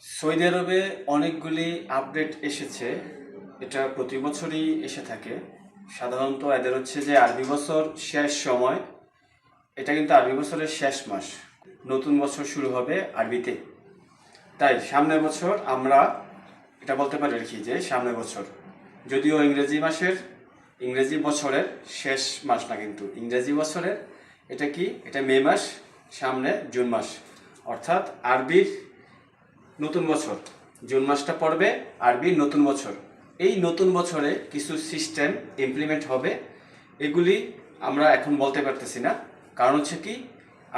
Saudi আরবে অনেকগুলি update এসেছে। এটা প্রতি বছরই এসে থাকে। সাধারণত এদের হচ্ছে যে আরবি বছর শেষ সময়, এটা কিন্তু আরবি বছরের শেষ মাস, নতুন বছর শুরু হবে আরবিতে। তাই সামনের বছর আমরা এটা বলতে পারি আর কি যে সামনের বছর, যদিও ইংরেজি বছরের শেষ মাস না, কিন্তু ইংরেজি বছরের এটা কি, এটা মে মাস, সামনে জুন মাস, অর্থাৎ আরবির নতুন বছর। জুন মাসটা পড়বে আরবির নতুন বছর। এই নতুন বছরে কিছু সিস্টেম ইমপ্লিমেন্ট হবে, এগুলি আমরা এখন বলতে পারতেছি না। কারণ হচ্ছে কি,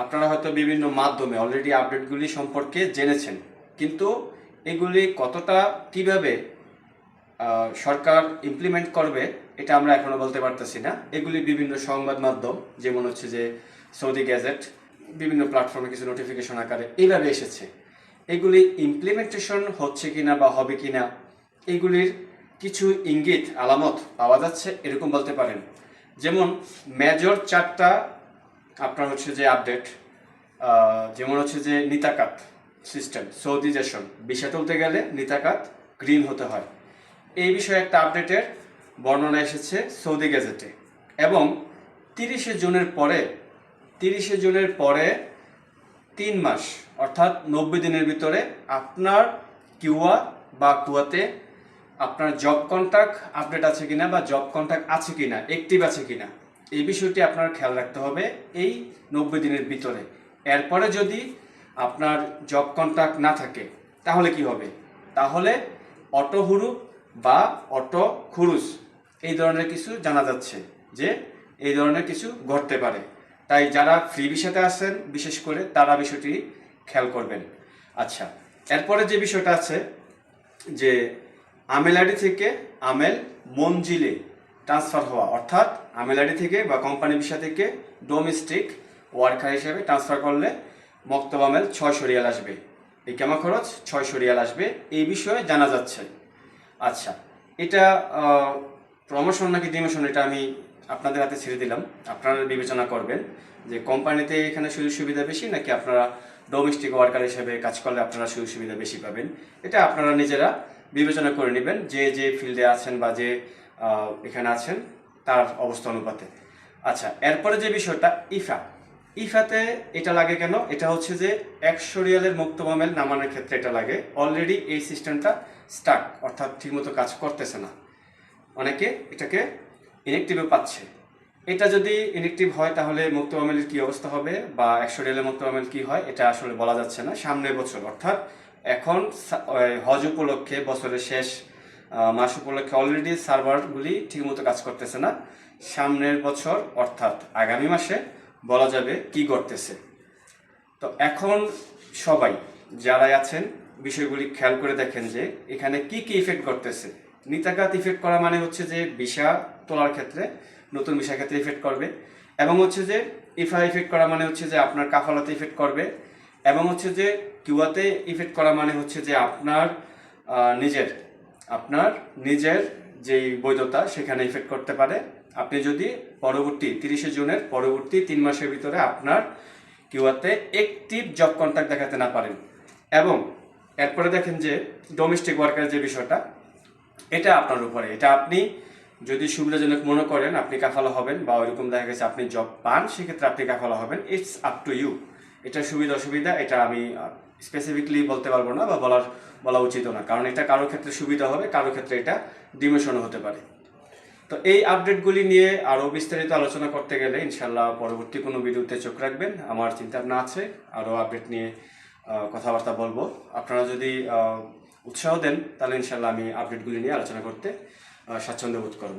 আপনারা হয়তো বিভিন্ন মাধ্যমে অলরেডি আপডেটগুলি সম্পর্কে জেনেছেন, কিন্তু এগুলি কতটা কিভাবে সরকার ইমপ্লিমেন্ট করবে এটা আমরা এখনো বলতে পারতেছি না। এগুলি বিভিন্ন সংবাদ মাধ্যম, যেমন হচ্ছে যে সৌদি গ্যাজেট, বিভিন্ন প্ল্যাটফর্মে কিছু নোটিফিকেশন আকারে এইভাবে এসেছে। এগুলি ইমপ্লিমেন্টেশন হচ্ছে কিনা বা হবে কিনা, এগুলির কিছু ইঙ্গিত আলামত পাওয়া যাচ্ছে, এরকম বলতে পারেন। যেমন মেজর 4টা আপনার হচ্ছে যে আপডেট, যেমন হচ্ছে যে নিতাকাত সিস্টেম, সৌদিজেশন, ভিসা তুলতে গেলে নিতাকাত গ্রিন হতে হয়। এই বিষয়ে একটা আপডেটের বর্ণনা এসেছে সৌদি গ্যাজেটে। এবং 30শে জুনের পরে 3 মাস অর্থাৎ 90 দিনের ভিতরে আপনার কিউয়া বা কুয়াতে আপনার জব কন্ট্যাক্ট আপডেট আছে কিনা বা জব কন্ট্যাক্ট আছে কিনা, অ্যাক্টিভ আছে কিনা, এই বিষয়টি আপনার খেয়াল রাখতে হবে এই 90 দিনের ভিতরে। এরপরে যদি আপনার জব কন্ট্যাক্ট না থাকে তাহলে কি হবে? তাহলে অটো হুরুপ বা অটো খুরুজ এই ধরনের কিছু জানা যাচ্ছে যে এই ধরনের কিছু ঘটতে পারে। তাই যারা ফ্রি ভিসাতে আছেন বিশেষ করে তারা বিষয়টি খেয়াল করবেন। আচ্ছা, এরপরে যে বিষয়টা আছে যে আমেল আইডি থেকে আমেল মঞ্জিলে ট্রান্সফার হওয়া, অর্থাৎ আমেল আইডি থেকে বা কোম্পানি ভিসা থেকে ডোমেস্টিক ওয়ার্কার হিসেবে ট্রান্সফার করলে মক্তব আমেল 600 রিয়াল আসবে, ইকামা খরচ 600 রিয়াল আসবে, এই বিষয়ে জানা যাচ্ছে। আচ্ছা, এটা প্রমোশন নাকি ডিমোশন এটা আমি আপনাদের হাতে ছেড়ে দিলাম, আপনারা বিবেচনা করবেন যে কোম্পানিতে এখানে সুযোগ সুবিধা বেশি নাকি আপনারা ডোমেস্টিক ওয়ার্কার হিসেবে কাজ করলে আপনারা সুযোগ সুবিধা বেশি পাবেন। এটা আপনারা নিজেরা বিবেচনা করে নেবেন, যে ফিল্ডে আছেন বা যে এখানে আছেন তার অবস্থা অনুপাতে। আচ্ছা, এরপরে যে বিষয়টা ইফাতে এটা লাগে কেন? এটা হচ্ছে যে 100 রিয়ালের মুক্তব আমেল নামানোর ক্ষেত্রে এটা লাগে। অলরেডি এই সিস্টেমটা স্টাক, অর্থাৎ ঠিকমতো কাজ করতেছে না, অনেকে এটাকে ইনএক্টিভও পাচ্ছে। এটা যদি ইনএক্টিভ হয় তাহলে মুক্তব আমেলের কী অবস্থা হবে বা 100 রিয়ালের মুক্তব আমেল কী হয় এটা আসলে বলা যাচ্ছে না। সামনের বছর অর্থাৎ এখন হজ উপলক্ষে, বছরের শেষ মাস উপলক্ষে অলরেডি সার্ভারগুলি ঠিকমতো কাজ করতেছে না। সামনের বছর অর্থাৎ আগামী মাসে বলা যাবে কি ঘটতেছে। তো এখন সবাই যারা আছেন বিষয়গুলি খেয়াল করে দেখেন যে এখানে কি কি ইফেক্ট করতেছে। নিতাকাত ইফেক্ট করা মানে হচ্ছে যে ভিসা তোলার ক্ষেত্রে, নতুন ভিসার ক্ষেত্রে ইফেক্ট করবে, এবং হচ্ছে যে ইফা ইফেক্ট করা মানে হচ্ছে যে আপনার কাফালাতে ইফেক্ট করবে, এবং হচ্ছে যে কিউয়াতে ইফেক্ট করা মানে হচ্ছে যে আপনার নিজের যেই বৈধতা সেখানে ইফেক্ট করতে পারে। আপনি যদি পরবর্তী 30শে জুনের পরবর্তী 3 মাসের ভিতরে আপনার কিউয়াতে অ্যাক্টিভ জব কন্ট্যাক্ট দেখাতে না পারেন। এবং এরপরে দেখেন যে ডোমেস্টিক ওয়ার্কার যে বিষয়টা, এটা আপনার উপরে, এটা আপনি যদি সুবিধাজনক মনে করেন আপনি কাফালা হবেন, বা ওইরকম দেখা গেছে আপনি জব পান সেক্ষেত্রে আপনি কাফালা হবেন, ইটস আপ টু ইউ। এটা সুবিধা অসুবিধা এটা আমি স্পেসিফিকলি বলতে পারবো না বা বলা উচিত না, কারণ এটা কারো ক্ষেত্রে সুবিধা হবে, কারো ক্ষেত্রে এটা ডিমোশনও হতে পারে। তো এই আপডেটগুলি নিয়ে আরও বিস্তারিত আলোচনা করতে গেলে ইনশাল্লাহ পরবর্তী কোনো ভিডিওতে চোখ রাখবেন। আমার চিন্তাভাবনা আছে আরও আপডেট নিয়ে কথাবার্তা বলবো। আপনারা যদি উৎসাহ দেন তাহলে ইনশাল্লাহ আমি আপডেটগুলি নিয়ে আলোচনা করতে স্বাচ্ছন্দ্য বোধ করব।